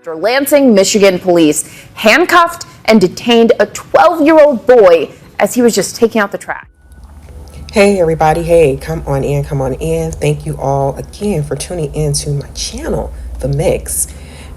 After Lansing, Michigan police handcuffed and detained a 12-year-old boy as he was just taking out the trash. Hey everybody, hey, come on in. Thank you all again for tuning in to my channel, The Mix.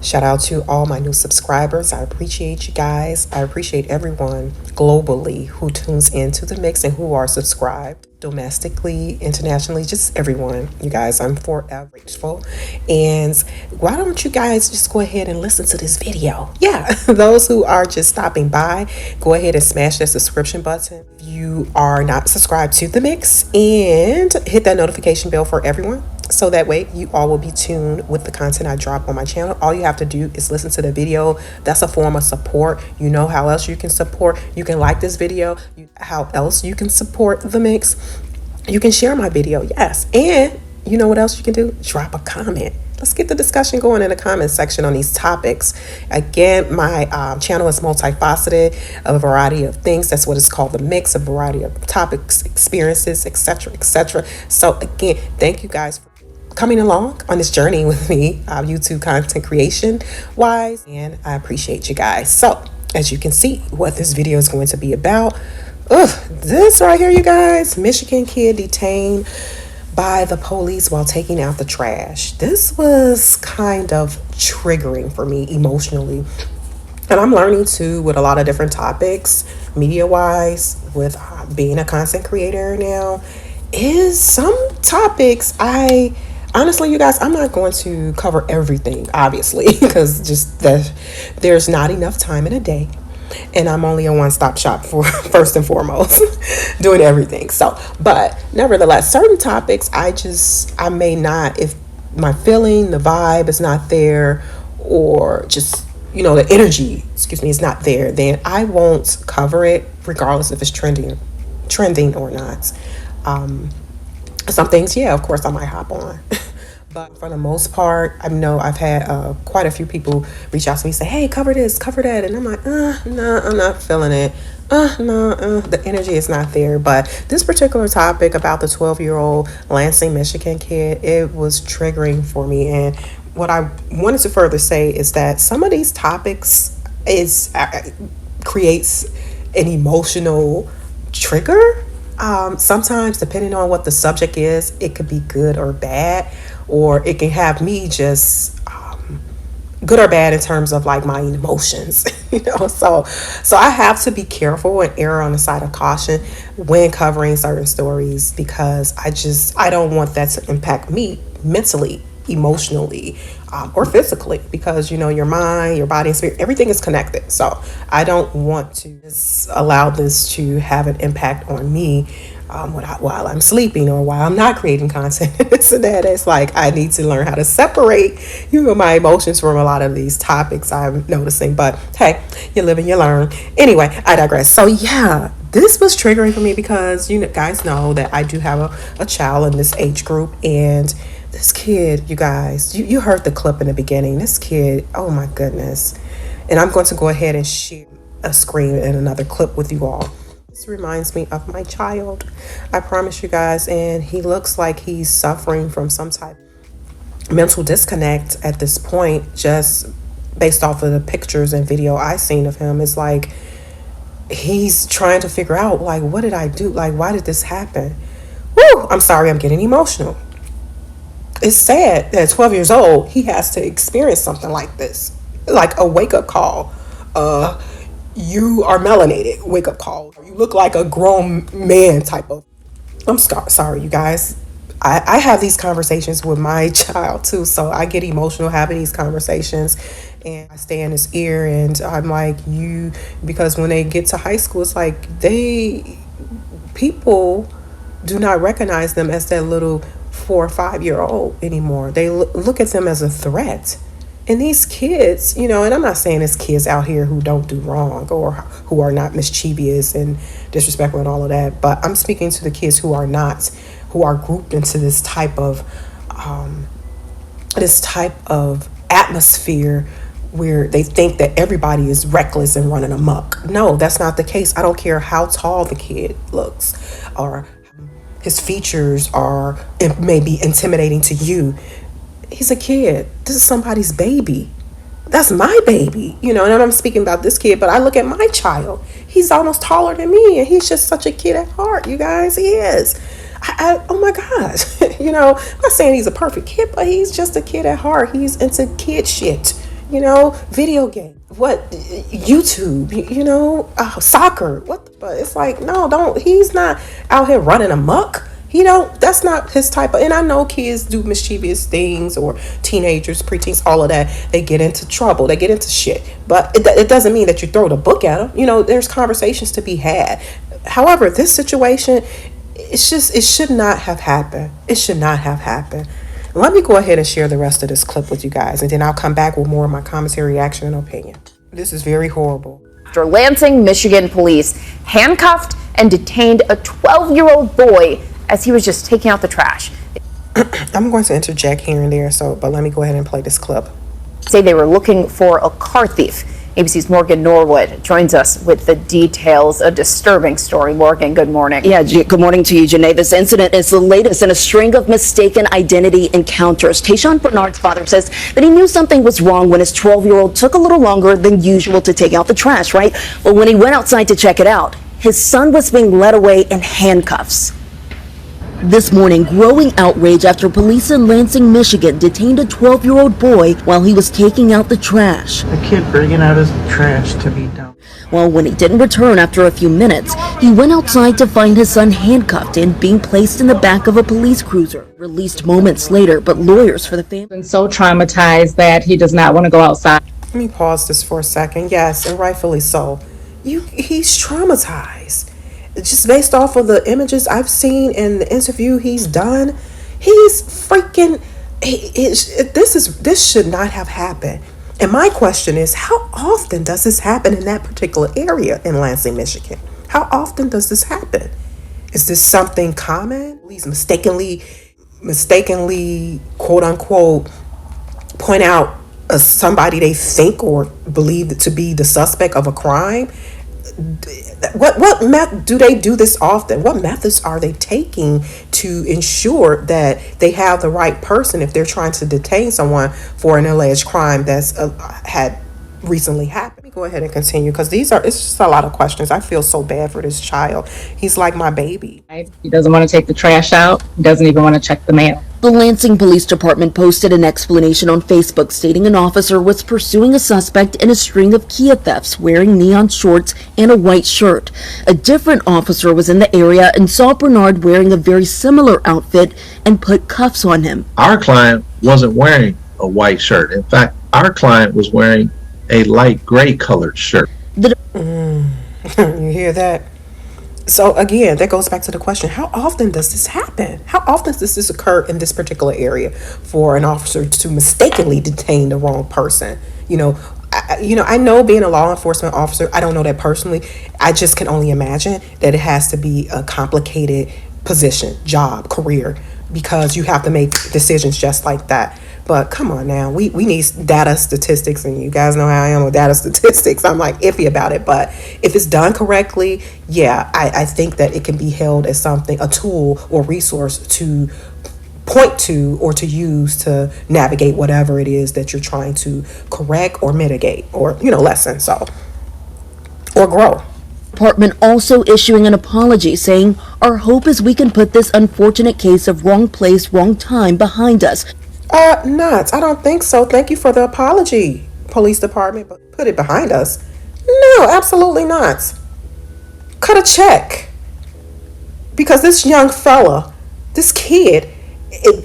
Shout out to all my new subscribers. I appreciate you guys. I appreciate everyone globally who tunes into The Mix and who are subscribed domestically, internationally, just everyone. You guys, I'm forever grateful. And why don't you guys just go ahead and listen to this video? Yeah, those who are just stopping by, go ahead and smash that subscription button if you are not subscribed to The Mix, and hit that notification bell for everyone. So that way you all will be tuned with the content I drop on my channel. All you have to do is listen to the video. That's a form of support. You know how else you can support. You can like this video. How else you can support The Mix. You can share my video, yes. And you know what else you can do? Drop a comment. Let's get the discussion going in the comment section on these topics. Again, my channel is multifaceted, a variety of things. That's what it's called, The Mix, a variety of topics, experiences, etc., etc. So again, thank you guys for coming along on this journey with me, YouTube content creation wise, and I appreciate you guys. So as you can see, what this video is going to be about, this right here, you guys, Michigan kid detained by the police while taking out the trash. This was kind of triggering for me emotionally, and I'm learning too with a lot of different topics media wise with being a content creator now, is some topics honestly, you guys, I'm not going to cover everything, obviously, because just there's not enough time in a day. And I'm only a one-stop shop for first and foremost, doing everything. So, but nevertheless, certain topics, I may not, if my feeling, the vibe is not there, or just, the energy, is not there, then I won't cover it regardless if it's trending or not. Some things, yeah, of course I might hop on. But for the most part, I know I've had quite a few people reach out to me and say, hey, cover this, cover that. And I'm like, no, I'm not feeling it. The energy is not there. But this particular topic about the 12-year-old Lansing, Michigan kid, it was triggering for me. And what I wanted to further say is that some of these topics creates an emotional trigger. Sometimes, depending on what the subject is, it could be good or bad, or it can have me just good or bad in terms of like my emotions, so I have to be careful and err on the side of caution when covering certain stories, because I don't want that to impact me mentally, emotionally, or physically, because your mind, your body and spirit, everything is connected. So I don't want to just allow this to have an impact on me while I'm sleeping or while I'm not creating content. So that it's like I need to learn how to separate my emotions from a lot of these topics I'm noticing. But hey, you live and you learn. Anyway, I digress. So yeah, this was triggering for me because guys know that I do have a child in this age group, and this kid, you guys, you heard the clip in the beginning. This kid, oh my goodness. And I'm going to go ahead and share a screen and another clip with you all. This reminds me of my child, I promise you guys, and he looks like he's suffering from some type of mental disconnect at this point, just based off of the pictures and video I seen of him. It's like he's trying to figure out, like, what did I do? Like, why did this happen? Woo! I'm sorry, I'm getting emotional. It's sad that at 12 years old, he has to experience something like this, like a wake-up call. You are melanated, wake-up call. You look like a grown man type of. I'm sorry, you guys. I have these conversations with my child too, so I get emotional having these conversations, and I stay in his ear, and I'm like, because when they get to high school, it's like people do not recognize them as that little 4 or 5 year old anymore. They look at them as a threat. And these kids, and I'm not saying there's kids out here who don't do wrong or who are not mischievous and disrespectful and all of that, but I'm speaking to the kids who are grouped into this type of atmosphere where they think that everybody is reckless and running amok. No, that's not the case. I don't care how tall the kid looks or his features are, it may be intimidating to you. He's a kid. This is somebody's baby. That's my baby, and I'm speaking about this kid, but I look at my child. He's almost taller than me, and he's just such a kid at heart, you guys. He is. Oh my gosh. I'm not saying he's a perfect kid, but he's just a kid at heart. He's into kid shit, video game, YouTube, soccer. But it's like, no, don't. He's not out here running amok. That's not his type of, and I know kids do mischievous things, or teenagers, preteens, all of that. They get into trouble, they get into shit. But it doesn't mean that you throw the book at them. There's conversations to be had. However, this situation, it should not have happened. It should not have happened. Let me go ahead and share the rest of this clip with you guys, and then I'll come back with more of my commentary, reaction, and opinion. This is very horrible. After Lansing, Michigan police handcuffed and detained a 12-year-old boy as he was just taking out the trash. I'm going to interject here and there, but let me go ahead and play this clip. Say they were looking for a car thief. ABC's Morgan Norwood joins us with the details. A disturbing story. Morgan, good morning. Yeah, good morning to you, Janae. This incident is the latest in a string of mistaken identity encounters. Tayshawn Bernard's father says that he knew something was wrong when his 12-year-old took a little longer than usual to take out the trash, right? But when he went outside to check it out, his son was being led away in handcuffs. This morning, growing outrage after police in Lansing, Michigan detained a 12-year-old boy while he was taking out the trash. The kid bringing out his trash to be dumped. Well, when he didn't return after a few minutes, he went outside to find his son handcuffed and being placed in the back of a police cruiser. Released moments later, but lawyers for the family been so traumatized that he does not want to go outside. Let me pause this for a second. Yes, and rightfully so. He's traumatized. Just based off of the images I've seen and the interview he's done, he's freaking. This should not have happened. And my question is, how often does this happen in that particular area in Lansing, Michigan? How often does this happen? Is this something common? Police mistakenly, quote unquote, point out somebody they think or believe to be the suspect of a crime. What do they do this often? What methods are they taking to ensure that they have the right person if they're trying to detain someone for an alleged crime that's had recently happened? Let me go ahead and continue, because it's just a lot of questions. I feel so bad for this child. He's like my baby. He doesn't want to take the trash out. He doesn't even want to check the mail. The Lansing Police Department posted an explanation on Facebook stating an officer was pursuing a suspect in a string of Kia thefts wearing neon shorts and a white shirt. A different officer was in the area and saw Bernard wearing a very similar outfit and put cuffs on him. Our client wasn't wearing a white shirt. In fact, our client was wearing a light gray colored shirt. You hear that? So again, that goes back to the question, how often does this happen? How often does this occur in this particular area for an officer to mistakenly detain the wrong person? I know being a law enforcement officer, I don't know that personally. I just can only imagine that it has to be a complicated position, job, career, because you have to make decisions just like that. But come on now, we need data statistics, and you guys know how I am with data statistics. I'm like iffy about it, but if it's done correctly, yeah, I think that it can be held as something, a tool or resource to point to or to use to navigate whatever it is that you're trying to correct or mitigate or, lessen, or grow. Department also issuing an apology saying, "Our hope is we can put this unfortunate case of wrong place, wrong time behind us." Nuts. I don't think so. Thank you for the apology, police department, but put it behind us. No, absolutely not. Cut a check. Because this young fella, this kid,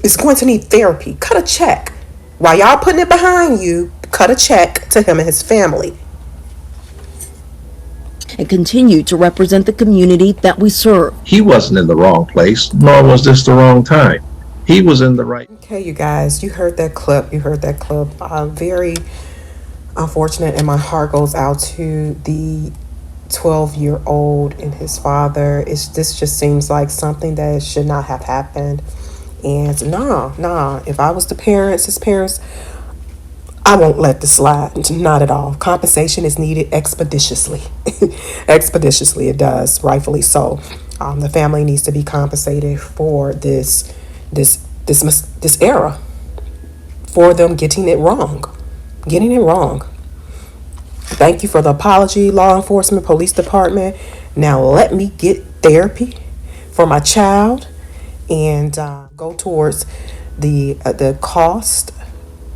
is going to need therapy. Cut a check. While y'all putting it behind you, cut a check to him and his family. And continue to represent the community that we serve. He wasn't in the wrong place, nor was this the wrong time. He was in the right. Okay, you guys, you heard that clip. Very unfortunate, and my heart goes out to the 12-year-old and his father. This just seems like something that should not have happened. And if I was his parents, I won't let this slide. Not at all. Compensation is needed expeditiously. Expeditiously, it does, rightfully so. The family needs to be compensated for this error, for them getting it wrong. getting it wrong. Thank you for the apology, law enforcement, police department. Now let me get therapy for my child and go towards the cost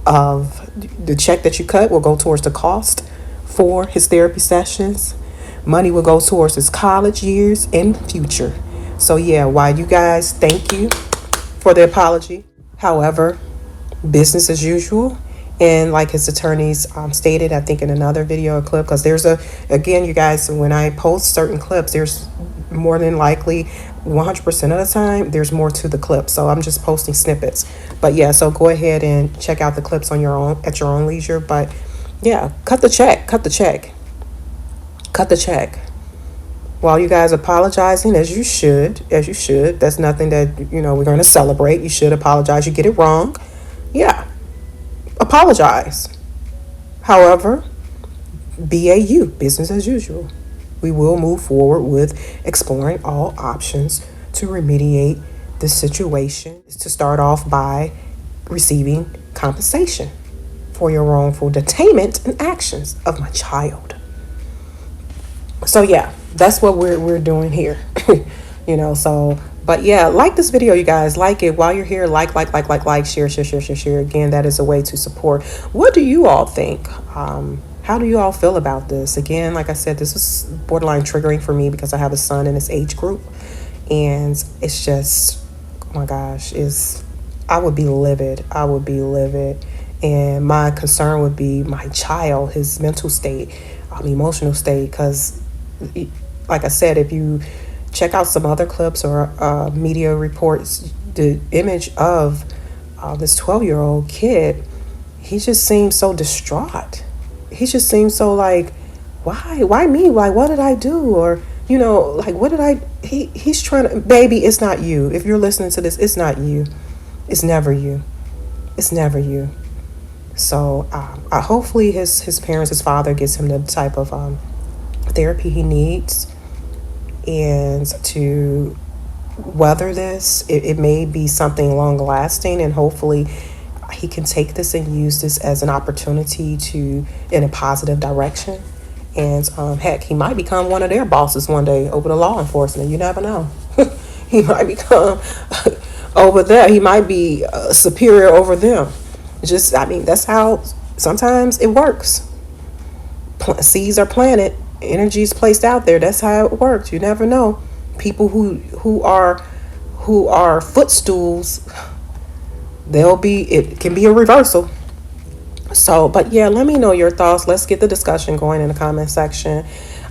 of the check that you cut will go towards the cost for his therapy sessions. Money will go towards his college years and future. So yeah, while you guys, thank you for the apology. However, business as usual. And like his attorneys stated, I think in another video or clip, because again, you guys, when I post certain clips, there's more than likely 100% of the time, there's more to the clip. So I'm just posting snippets. But yeah, so go ahead and check out the clips on your own at your own leisure. But yeah, cut the check. While you guys apologizing, as you should, that's nothing that, we're going to celebrate. You should apologize. You get it wrong. Yeah. Apologize. However, BAU, business as usual. We will move forward with exploring all options to remediate the situation. To start off by receiving compensation for your wrongful detainment and actions of my child. So yeah, that's what we're doing here. So but yeah, like this video, you guys. Like it while you're here. Like, share. Again, that is a way to support. What do you all think? How do you all feel about this? Again, like I said, this was borderline triggering for me because I have a son in this age group. And it's just, oh my gosh, I would be livid. And my concern would be my child, his mental state, emotional state. Because, like I said, if you check out some other clips or media reports, the image of this 12-year-old kid, he just seems so distraught. He just seems so like, why me? Like, what did I do? Or, like, what did I, he's trying to, baby, it's not you. If you're listening to this, it's not you. It's never you. So hopefully his parents, his father gets him the type of therapy he needs. And to weather this, it may be something long lasting, and hopefully he can take this and use this as an opportunity in a positive direction. And heck, he might become one of their bosses one day over the law enforcement. You never know. He might become over there. He might be superior over them. That's how sometimes it works. Seeds are planted. Energy is placed out there. That's how it works. You never know. People who are footstools, it can be a reversal. So, but yeah, let me know your thoughts. Let's get the discussion going in the comment section.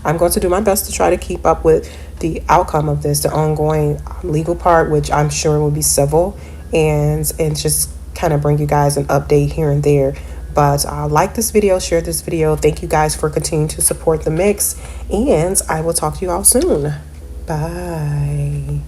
I'm going to do my best to try to keep up with the outcome of this, the ongoing legal part, which I'm sure will be civil, and just kind of bring you guys an update here and there. But like this video, share this video. Thank you guys for continuing to support the mix, and I will talk to you all soon. Bye.